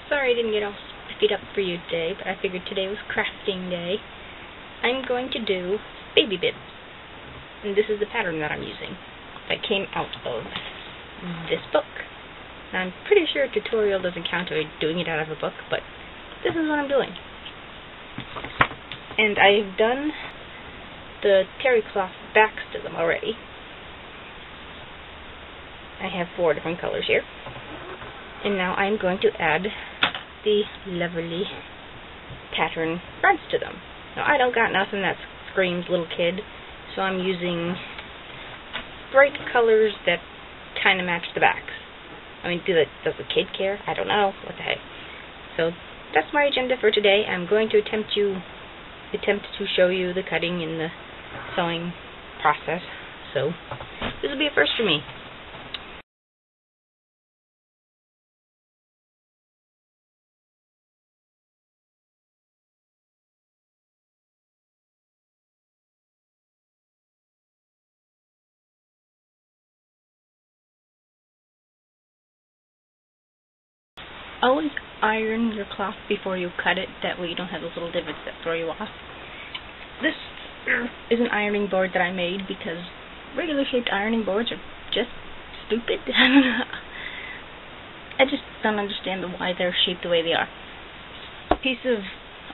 Sorry I didn't get all spiffied up for you today, but I figured today was crafting day. I'm going to do baby bibs. And this is the pattern that I'm using. That came out of this book. Now, I'm pretty sure a tutorial doesn't count if you're doing it out of a book, but this is what I'm doing. And I've done the terry cloth backs to them already. I have 4 different colors here. And now I'm going to add the lovely pattern fronts to them. Now, I don't got nothing that screams little kid, so I'm using bright colors that kind of match the backs. I mean, does the kid care? I don't know. What the heck. So that's my agenda for today. I'm going to attempt to show you the cutting and the sewing process. So this will be a first for me. Always iron your cloth before you cut it, that way you don't have those little divots that throw you off. This is an ironing board that I made because regular shaped ironing boards are just stupid. I just don't understand why they're shaped the way they are. A piece of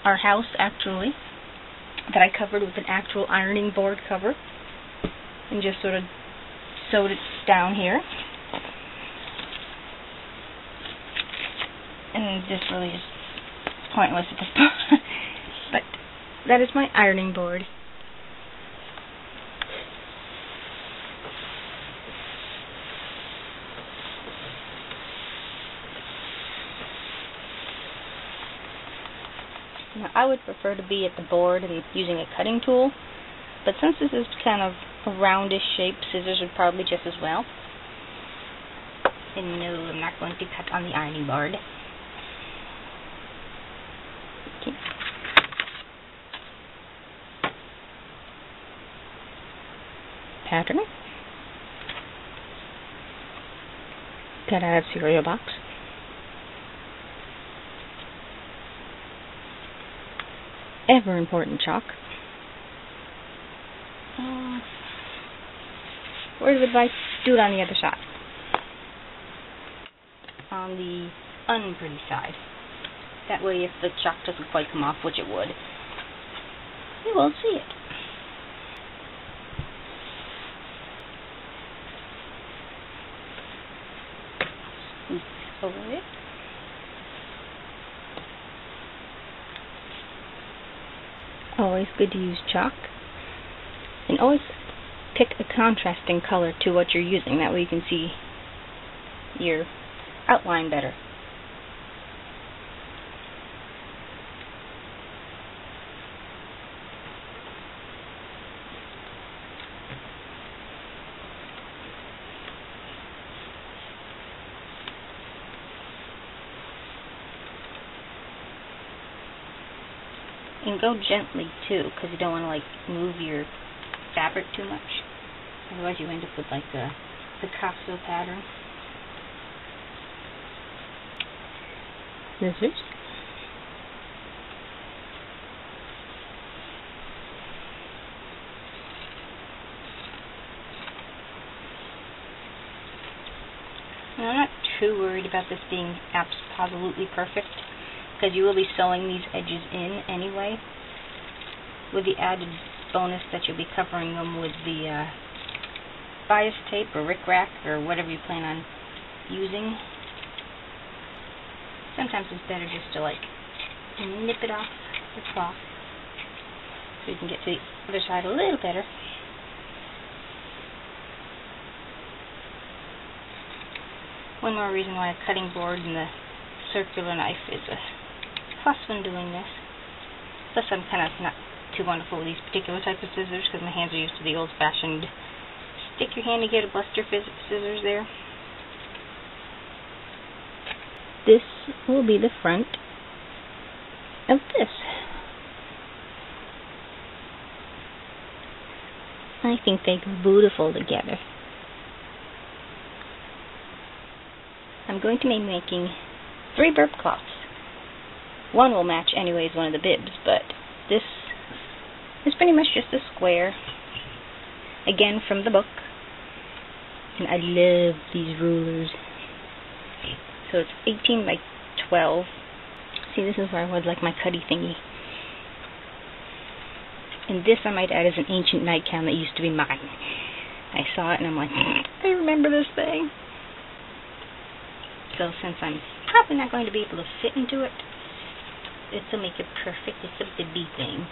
our house, actually, that I covered with an actual ironing board cover and just sort of sewed it down here. And this really is pointless at this point. But that is my ironing board. Now, I would prefer to be at the board and using a cutting tool, but since this is kind of a roundish shape, scissors would probably just as well. And no, I'm not going to cut on the ironing board. Pattern. Cut out of cereal box. Ever important chalk. Word of advice, do it on the other side. On the unpretty side. That way if the chalk doesn't quite come off, which it would, you won't see it. Over it. Always good to use chalk. And always pick a contrasting color to what you're using. That way you can see your outline better. And go gently too, because you don't want to like move your fabric too much. Otherwise you end up with like the Picasso pattern. Scissors. Now, I'm not too worried about this being absolutely perfect, because you will be sewing these edges in anyway, with the added bonus that you'll be covering them with the bias tape or rickrack or whatever you plan on using. Sometimes it's better just to like nip it off the cloth so you can get to the other side a little better. One more reason why a cutting board and the circular knife is a plus when doing this. Plus I'm kind of not too wonderful with these particular types of scissors because my hands are used to the old-fashioned stick your hand together, bust your scissors there. This will be the front of this. I think they go beautiful together. I'm going to be making 3 burp cloths. one will match anyways one of the bibs, but this is pretty much just a square, again from the book. And I love these rulers. So it's 18 by 12. See, this is where I would like my cutty thingy. And this, I might add, is an ancient nightgown that used to be mine. I saw it and I'm like, I remember this thing. So since I'm probably not going to be able to fit into it, this will make it perfect. It's a bibby thing.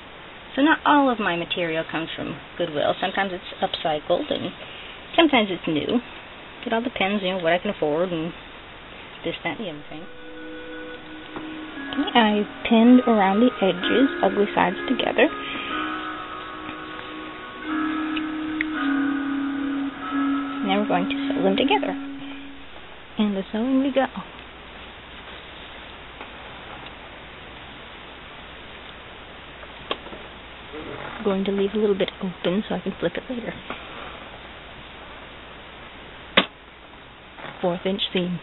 So not all of my material comes from Goodwill. Sometimes it's upcycled and sometimes it's new. It all depends, what I can afford and this, that, and the other thing. Okay, I pinned around the edges, ugly sides together. Now we're going to sew them together. And the sewing we go. I'm going to leave a little bit open so I can flip it later. 1/4 inch seam.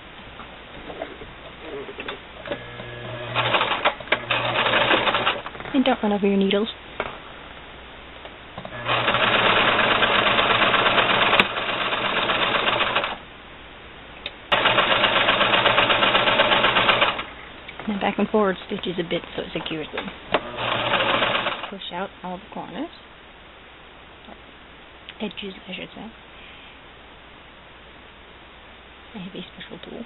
And don't run over your needles. Now back and forward stitches a bit so it secures them. Push out all the corners. Edges, I should say. I have a special tool.